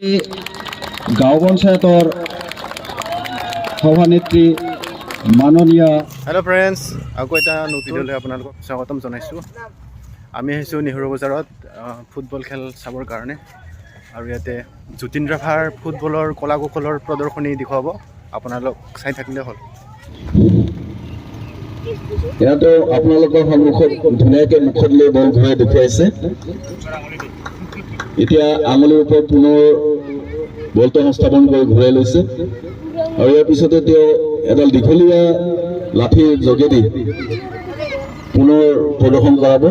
गाँव पंचायतर सभानेत्री माननीय hello friends आको एटा नतुन भिडिओले आपनालोक स्वागतम जनाइछु। आमी आइछु नेहरू बजारत फुटबल खेल चाबर कारणे आरु याते जुतिन राभार फुटबलर कला कौशলৰ प्रदर्शनी देखुवाब आपनालोक चाइ থাকিলে হল। ইয়াতো আপোনালোকৰ সন্মুখত ধুনীয়াকৈ মুখত লৈ বল ঘূৰাই দেখুৱাইছে। এতিয়া আঙুলিৰ ওপৰত পুনৰ বলটো সংস্থাপন কৰি ঘূৰাই লৈছে আৰু ইয়াৰ পিছতে তেওঁ এডাল দীঘলীয়া লাঠিৰ যোগেদি পুনৰ প্ৰদৰ্শন কৰাব।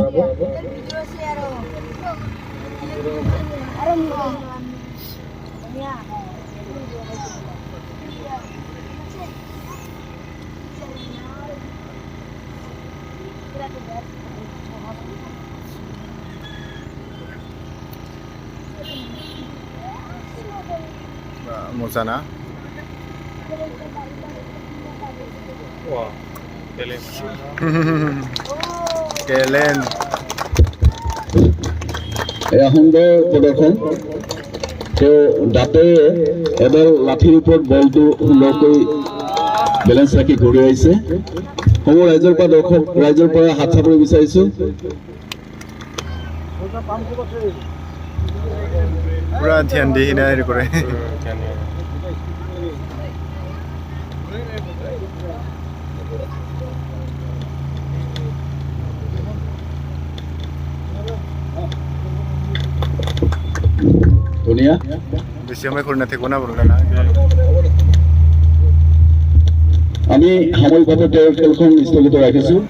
Mozana. Wow, Kellen. Kellen. এয়া সুন্দৰ প্ৰদৰ্শন। তেওঁ দাঁতেৰে এডাল লাঠিৰ ওপৰত বলটো সুন্দৰকৈ বেলেঞ্চ ৰাখি ঘূৰি আহিছে। সমূহ ৰাইজৰ পৰা দৰ্শক ৰাইজৰ পৰা হাত চাপৰি বিচাৰিছোঁ। পুৰা ধ্যান দি হিনা হেৰি কৰে। ধুনীয়া বেছি সময় কৰি নাথাকো না বললে না। আমি সাময়িকভাৱে তেওঁৰ খেলখন স্থগিত ৰাখিছোঁ।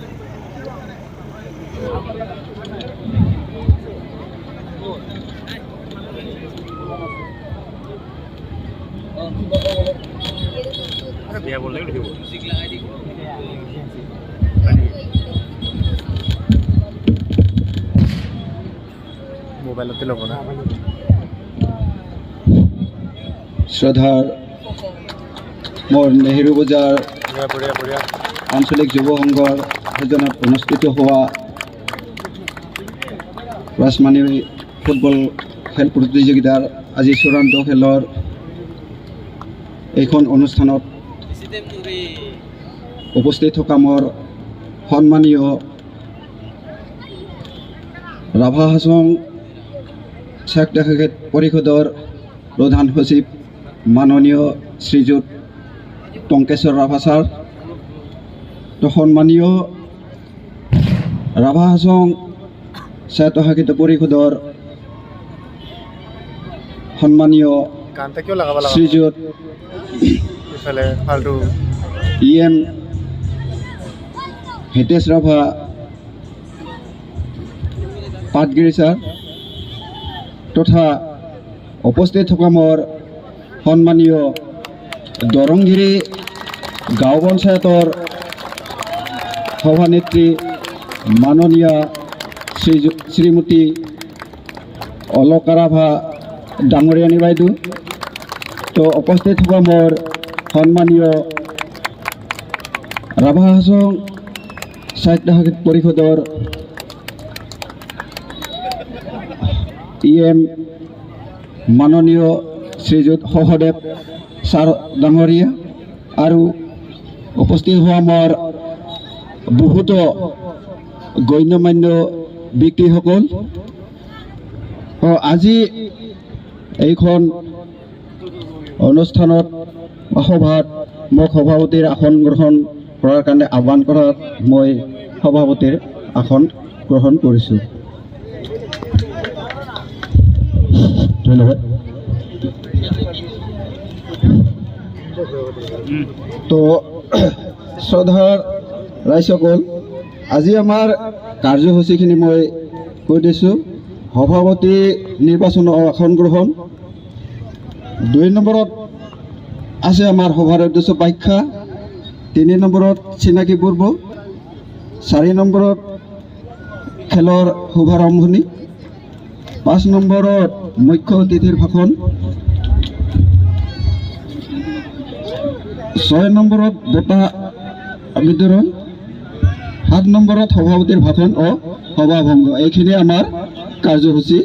বিয়া বললে মোবাইলতে ল'ব না। শ্ৰদ্ধাৰ মোৰ নেহেৰু বজাৰ বঢ়িয়া বঢ়িয়া। আঞ্চলিক যুৱ সংঘৰ আয়োজনত অনুষ্ঠিত হোৱা ৰাজমানী ফুটবল খেল প্ৰতিযোগিতাৰ আজি চূড়ান্ত খেলৰ এইখন অনুষ্ঠানত উপস্থিত থকা মোৰ সন্মানীয় ৰাভা হাছং স্বায়ত্তশাসিত পৰিষদৰ প্ৰধান সচিব মাননীয় শ্ৰীযুত টংকেশ্বৰ ৰাভা ছাৰ, সন্মানীয় ৰাভা হাছং স্বায়ত্তশাসিত পৰিষদৰ সন্মানীয় কাণতে কিয় লগাব লগা শ্ৰীযুত ইফালে ফাল্টু EM হিতেশ ৰাভা পাটগিৰি ছাৰ তথা উপস্থিত থকা মোৰ সন্মানীয় দৰংগিৰি গাঁও পঞ্চায়তৰ সভানেত্ৰী মাননীয় শ্ৰীমতী অলকা ৰাভা ডাঙৰীয়ানী বাইদেউ, তো উপস্থিত থকা মোৰ সন্মানীয় ৰাভা হাছং স্বায়ত্তশাসিত পৰিষদৰ EM মাননীয় শ্ৰীযুত সহদেৱ ছাৰ ডাঙৰীয়া আৰু উপস্থিত হোৱা মোৰ বহুতো গণ্যমান্য ব্যক্তিসকল, আজি এইখন অনুষ্ঠানত সভাত মোক সভাপতিৰ আসন গ্ৰহণ কৰাৰ কাৰণে আহ্বান কৰাত মই সভাপতিৰ আসন গ্ৰহণ কৰিছোঁ। ধন্যবাদ। তো শ্ৰদ্ধাৰ ৰাইজসকল, আজি আমাৰ কাৰ্যসূচীখিনি মই কৈ দিছোঁ। সভাপতি নিৰ্বাচনৰ আসন গ্ৰহণ, 2 নম্বৰত আছে আমাৰ সভাৰ উদ্দেশ্য ব্যাখ্যা, 3 নম্বৰত চিনাকি পূৰ্ব, 4 নম্বৰত খেলৰ শুভাৰম্ভণি, 5 নম্বৰত মুখ্য অতিথিৰ ভাষণ, 6 নম্বৰত বঁটা বিতৰণ, 7 নম্বৰত সভাপতিৰ ভাষণ ও সভাভংগ। এইখিনি আমাৰ কাৰ্যসূচী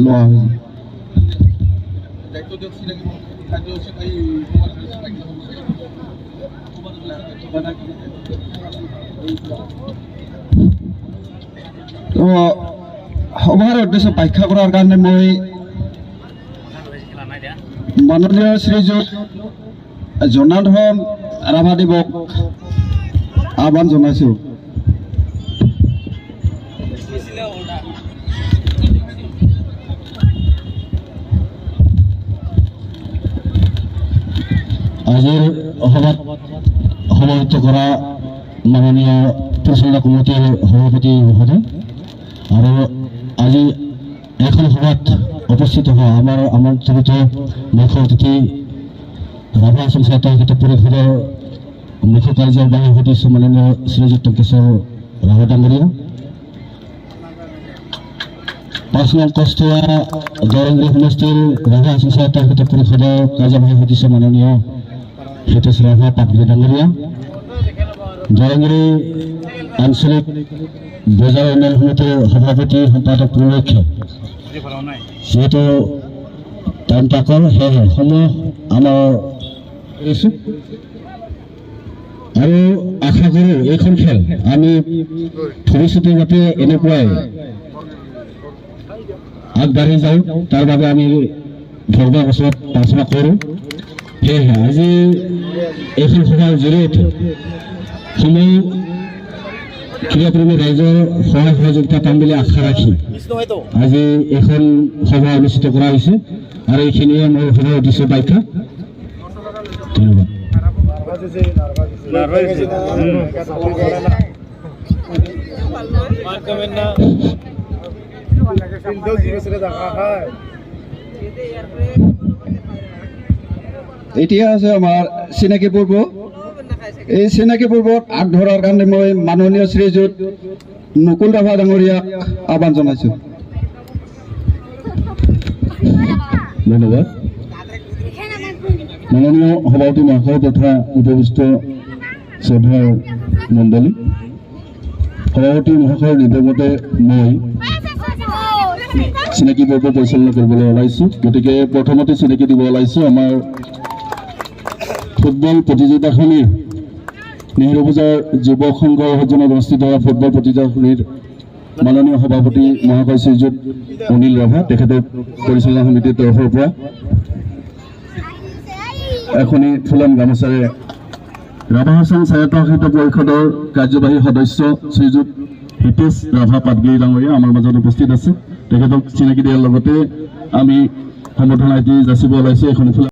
লোৱা হৈছে। তো সভাৰ উদ্দেশ্য ব্যাখ্যা কৰাৰ কাৰণে মই মাননীয় শ্ৰীযুত জনাৰ্দন ৰাভাদেৱক আহ্বান জনাইছোঁ। আজিৰ সভাত সমাহিত কৰা মাননীয় পৰিচালনা কমিটিৰ সভাপতি মহোদয় আৰু আজি এখন সভাত উপস্থিত হোৱা আমাৰ আমন্ত্ৰিত মুখ্য অতিথি ৰাভা অসম সাহিত্য সাহিত্য পৰিষদৰ মুখ্য কাৰ্যবাহী সদস্য মাননীয় শ্ৰীযুক্ত কেশৱ ৰাভা ডাঙৰীয়া, 5 নং কষ্টুৱা দৰংগী সমষ্টিৰ ৰাভা অসম সাহিত্য সাহিত্য পৰিষদৰ কাৰ্যবাহী সদস্য মাননীয় হিতেশ ৰাভা পাটগিৰি ডাঙৰীয়া, দৰংগী আঞ্চলিক বজাৰ উন্নয়ন সমিতিৰ সভাপতি সম্পাদক প্ৰমুখ্য, যিহেতু টাইম তাকৰ সেয়েহে সমূহ আমাৰ কৰিছোঁ আৰু আশা কৰোঁ এইখন খেল আমি ভৱিষ্যতে যাতে এনেকুৱাই আগবাঢ়ি যাওঁ তাৰ বাবে আমি ভগৱানৰ ওচৰত প্ৰাৰ্থনা কৰোঁ। সেয়েহে আজি এইখন সভাৰ জৰিয়তে সমূহ ক্ৰীড়াপ্ৰেমী ৰাইজৰ সহায় সহযোগিতা পাম বুলি আশা ৰাখি আজি এইখন সভা অনুষ্ঠিত কৰা হৈছে আৰু এইখিনিয়ে মোৰ সভাৰ উদ্দেশ্য ব্যাখ্যা। ধন্যবাদ। এতিয়া আছে আমাৰ চিনাকি পৰ্ব। এই চিনাকি পৰ্বত আগ ধৰাৰ কাৰণে মই মাননীয় শ্ৰীযুত মুকুল ৰাভা ডাঙৰীয়াক আহ্বান জনাইছোঁ। ধন্যবাদ। মাননীয় সভাপতি মহাশয় তথা উপবিষ্ট শ্ৰদ্ধাৰ মণ্ডলী, সভাপতি মহাশয়ৰ নিৰ্দেশমতে মই চিনাকি পৰ্ব পৰিচালনা কৰিবলৈ ওলাইছোঁ। গতিকে প্ৰথমতে চিনাকি দিব ওলাইছোঁ আমাৰ ফুটবল প্ৰতিযোগিতাখনিৰ নেহেৰু বজাৰ যুৱ সংঘৰ সৌজন্যত অনুষ্ঠিত হোৱা ফুটবল প্ৰতিযোগিতাখনিৰ মাননীয় সভাপতি মহাশয় শ্ৰীযুত অনিল ৰাভা, তেখেতক পৰিচালনা সমিতিৰ তৰফৰ পৰা এখনি ফুলাম গামোচাৰে ৰাভা অসম সাহিত্য সাহিত্য পৰিষদৰ কাৰ্যবাহী সদস্য শ্ৰীযুত হিতেশ ৰাভা পাটগিৰি ডাঙৰীয়া আমাৰ মাজত উপস্থিত আছে। তেখেতক চিনাকি দিয়াৰ লগতে আমি সম্বৰ্ধনা যাচিব ওলাইছোঁ। এখন